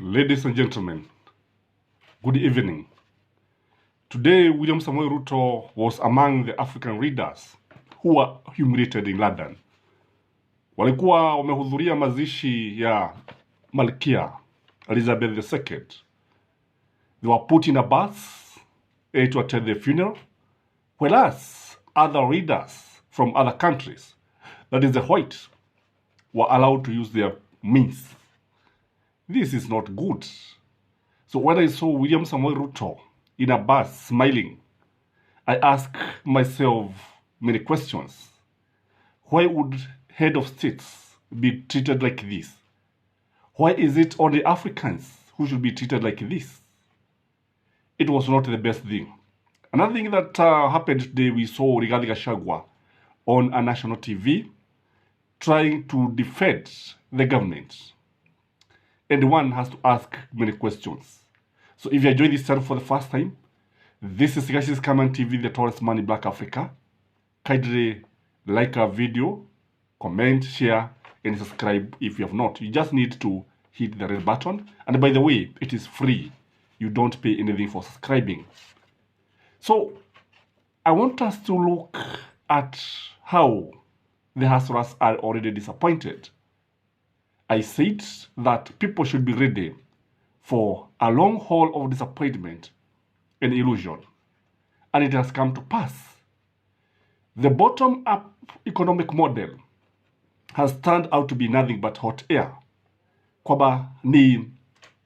Ladies and gentlemen, good evening. Today, William Samoei Ruto was among the African leaders who were humiliated in London. Walikuwa wamehudhuria mazishi ya Malkia Elizabeth II. They were put in a bus to attend the funeral, whereas other leaders from other countries, that is the white, were allowed to use their means. This is not good. So when I saw William Samoei Ruto in a bus smiling, I asked myself many questions. Why would head of states be treated like this? Why is it only Africans who should be treated like this? It was not the best thing. Another thing that happened today, we saw Rigathi Gachagua on a national TV trying to defend the government. And one has to ask many questions. So if you are joining this channel for the first time, this is Gashi's Common TV, the tallest man in Black Africa. Kindly like our video, comment, share, and subscribe if you have not. You just need to hit the red button. And by the way, it is free. You don't pay anything for subscribing. So I want us to look at how the Hustlers are already disappointed. I said that people should be ready for a long haul of disappointment and illusion. And it has come to pass. The bottom-up economic model has turned out to be nothing but hot air. Kwamba ni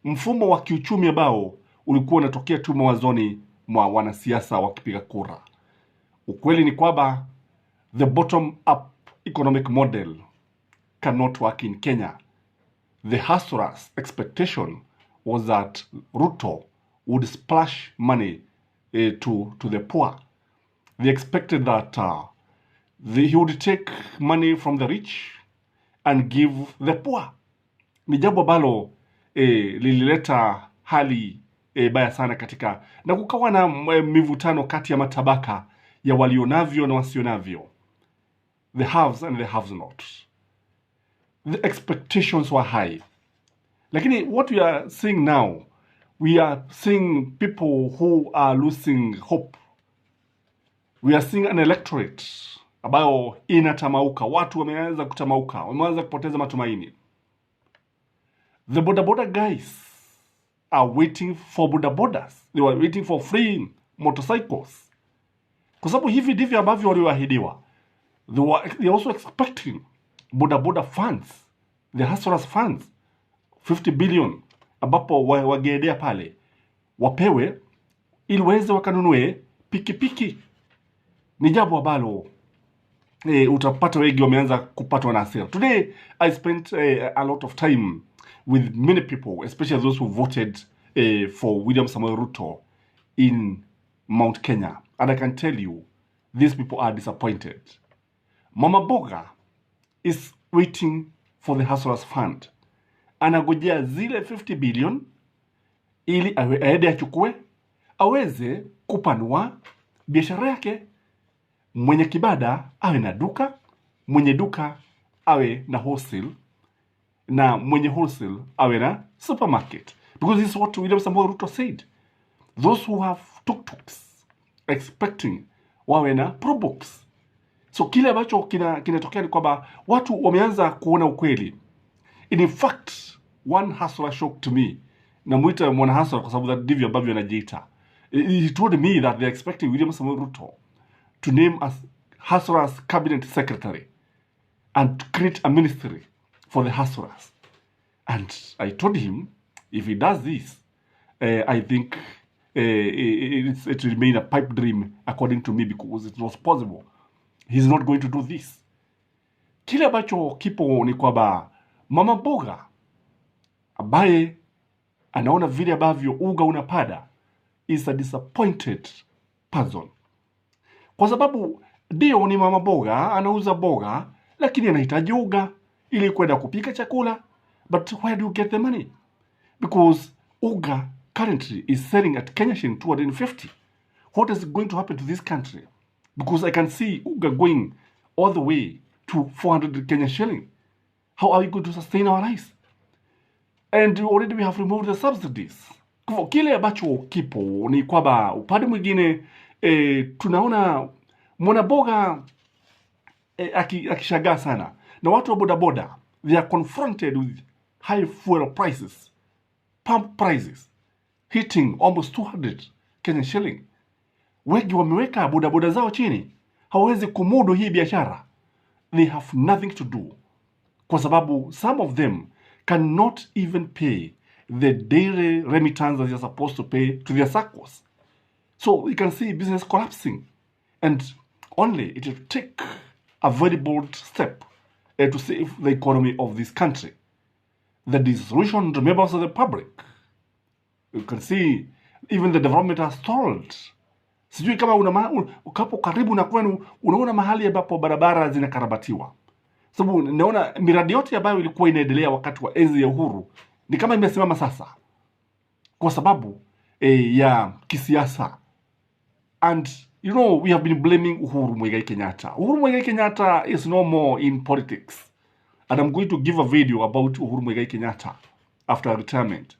mfumo wa kiuchumi ambao ulikuwa unatokea tu mawazoni mwa wanasiasa wakipiga kura. Ukweli ni kwamba the bottom-up economic model cannot work in Kenya. The Hustlers' expectation was that Ruto would splash money to the poor. They expected that he would take money from the rich and give the poor. Ni jambo ambalo lilileta hali baya sana katika, na kukawa na mivutano kati ya matabaka ya walionavyo na wasionavyo. The haves and the haves not. The expectations were high. Lakini what we are seeing now, we are seeing people who are losing hope. We are seeing an electorate ambayo inatamauka. Watu wameanza kutamauka, wameanza kupoteza matumaini. The boda guys are waiting for bodas. They were waiting for free motorcycles. Kwa sababu hivi ndivyo ambavyo walioahidiwa. They are also expecting boda funds, the Hustlers funds, 50 billion ambapo wagedea pale wapewe ili waweze wakanunue pikipiki. Ni jambo ambalo utapata wengi wameanza kupatwa na hasira. Today I spent a lot of time with many people, especially those who voted for William Samoei Ruto in Mount Kenya, and I can tell you these people are disappointed. Mama Boga is waiting for the Hustlers fund. Anagojea zile 50 billion ili aende achukue aweze kupanua biashara yake. Mwenye kibada awe na duka, mwenye duka awe na wholesale, na mwenye wholesale awe na supermarket. Because this is what William Samoei Ruto said. Those who have tuk-tuks expecting wawe na probox. So kile ambacho kinatokea ni kwamba watu wameanza kuona ukweli. In fact, one hustler shocked me. Namuita mwana hustler kwa sababu ndivyo ambavyo anajiita. He told me that they're expecting William Samoei Ruto to name as Hustlers cabinet secretary and to create a ministry for the Hustlers. And I told him, if he does this, I think it will remain a pipe dream according to me, because it was possible. He's not going to do this. Kile ambacho kipo ni kwamba Mama Boga ambaye anaona vile ambavyo uga unapada is a disappointed person. Kwa sababu ndio ni Mama Boga anauza boga, lakini anahitaji uga ili kwenda kupika chakula. But where do you get the money? Because uga currently is selling at Kenya shilling 250. What is going to happen to this country? Because I can see uga going all the way to 400 Kenya shilling. How are we going to sustain our lives? and already we have removed the subsidies. Kwa kile ambacho kipo ni kwamba upande mwingine tunaona mwanaboga akishagaa sana, na watu wa bodaboda, they are confronted with high fuel prices, pump prices hitting almost 200 Kenyan shilling. Wengi wameweka bodaboda zao chini, hawawezi kumudu hii biashara. They have nothing to do, kwa sababu some of them cannot even pay the daily remittance that they are supposed to pay to their SACCOs. So you can see business collapsing, and only it will take a very bold step to save the economy of this country. The dissolution to members of the public. You can see even the development has stalled. Sijui kama ukapo karibu na kwenu unaona mahali ambapo barabara zinakarabatiwa. Sababu naona miradi yote ambayo ilikuwa inaendelea wakati wa enzi ya uhuru ni kama imesimama sasa, kwa sababu ya kisiasa. And you know, we have been blaming Uhuru Muigai Kenyatta. Uhuru Muigai Kenyatta is no more in politics. And I'm going to give a video about Uhuru Muigai Kenyatta after retirement.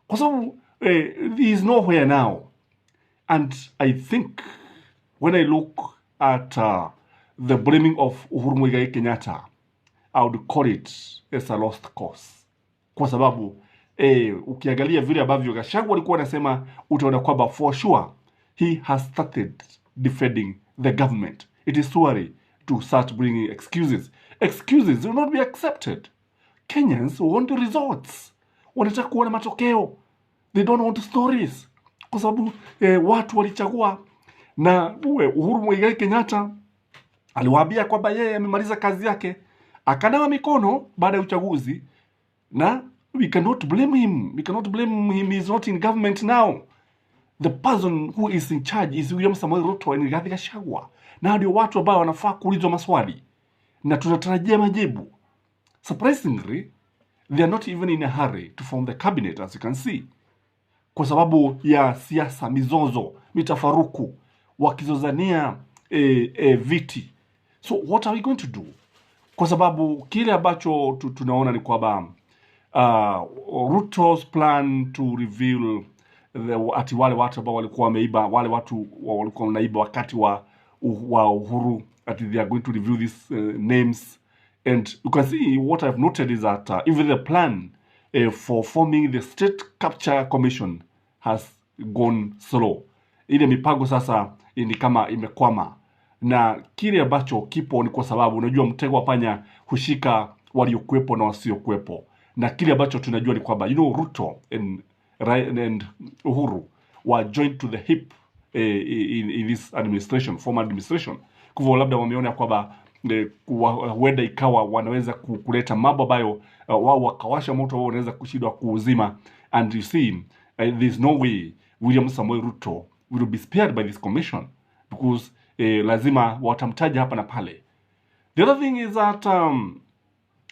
Kwa sababu he is nowhere now. And I think when I look at the blaming of Uhuru Muigai Kenyatta, I would call it as a lost cause. Kwa sababu ukiangalia vile ambavyo Gachagua alikuwa anasema, utaona kwamba for sure he has started defending the government. It is too early to start bringing excuses. Excuses will not be accepted. Kenyans want results. Wanataka kuona matokeo. They don't want stories. Kwa sababu watu walichagua, na Uhuru Muigai Kenyatta aliwaambia kwamba yeye amemaliza kazi yake, akanawa mikono baada ya uchaguzi, na we cannot blame him. We cannot blame him. He is not in government now. The person who is in charge is William Samoei Ruto and Rigathi Gachagua. Na ndio watu ambao wanafaa kuulizwa maswali na tunatarajia majibu. Surprisingly, they are not even in a hurry to form the cabinet, as you can see, kwa sababu ya siasa, mizozo, mitafaruku, wakizozania viti. So what are we going to do? Kwa sababu kile ambacho tunaona ni kwamba Ruto's plan to reveal ati wale watu ambao walikuwa wameiba, wale watu walikuwa wanaiba wakati wa Uhuru, ati they are going to reveal these names. And you can see what I've noted is that even the plan for forming the State Capture Commission has gone slow. Ile mipango sasa ni kama imekwama, na kile ambacho kipo ni kwa sababu unajua mtego wa panya hushika waliokuepo na wasiokuepo. Na kile ambacho tunajua ni kwamba Ruto and Uhuru were joined to the hip in this administration, former administration. Kwa hivyo labda wameona kwamba huenda ikawa wanaweza kuleta mambo ambayo wao wakawasha moto wao wanaweza kushindwa kuuzima. And you see, there's no way William Samoei Ruto will be spared by this commission, because lazima watamtaja hapa na pale. The other thing is that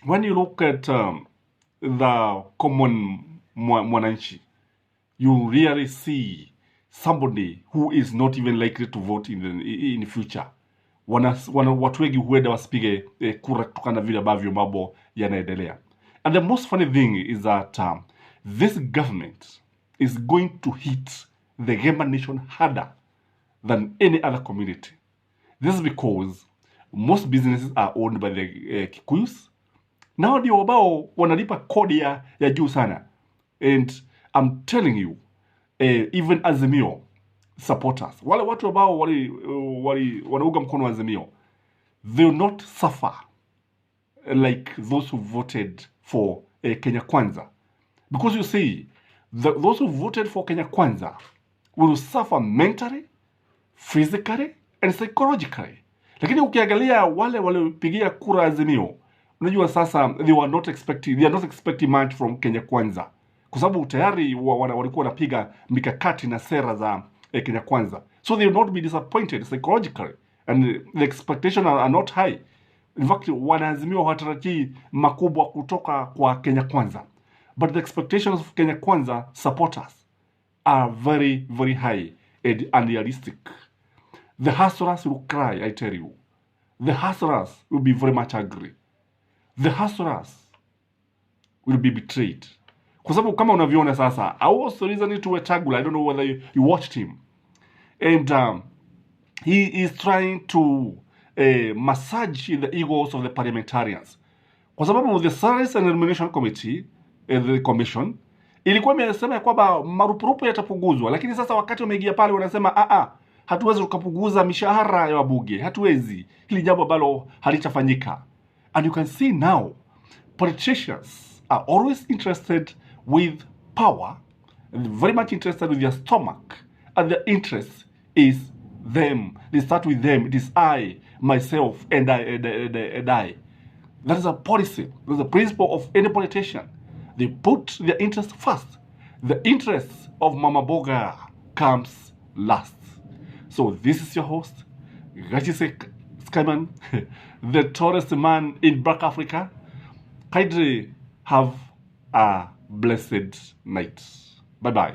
when you look at the common mwananchi, you really see somebody who is not even likely to vote in the future. Watu wengi huenda wasipige kura kutokana vile ambavyo mambo yanaendelea. And the most funny thing is that this government is going to hit the Gemba nation harder than any other community. This is because most businesses are owned by the Kikuyus. Nao ndio ambao wanalipa kodi ya juu sana. And I'm telling you, even Azimio supporters, wale watu ambao wanauga mkono wa Azimio, they will not suffer like those who voted for Kenya Kwanza. Because you see, those who voted for Kenya Kwanza will suffer mentally, physically and psychologically. Lakini ukiangalia wale waliopigia kura Azimio, unajua sasa they are not expecting much from Kenya Kwanza, kwa sababu tayari walikuwa wanapiga mikakati na sera za Kenya Kwanza. So they will not be disappointed psychologically, and the expectations are not high. In fact, wanaazimio hawatarajii makubwa kutoka kwa Kenya Kwanza. But the expectations of Kenya Kwanza supporters are very, very high and unrealistic. The Husslers will cry, I tell you. The Husslers will be very much angry. The Husslers will be betrayed. Kwa sababu kama unavyoona sasa, I was listening to Wetangula, I don't know whether you watched him, and he is trying to massage the egos of the parliamentarians, kwa sababu the Salaries and Remuneration Committee, the commission, ilikuwa imesema ya kwamba marupurupu yatapunguzwa, lakini sasa wakati wameingia pale wanasema hatuwezi tukapunguza mishahara ya wabunge, hatuwezi. Hili jambo ambalo halitafanyika. And you can see now, politicians are always interested with power, and very much interested with their stomach, and their interest is them. They start with them. It is I, myself, and I. That is a policy. That is a principle of any politician. They put their interest first. The interest of Mama Boga comes last. So this is your host, Gachise Skyman, the tallest man in Black Africa. Kindly have a blessed night. Bye-bye.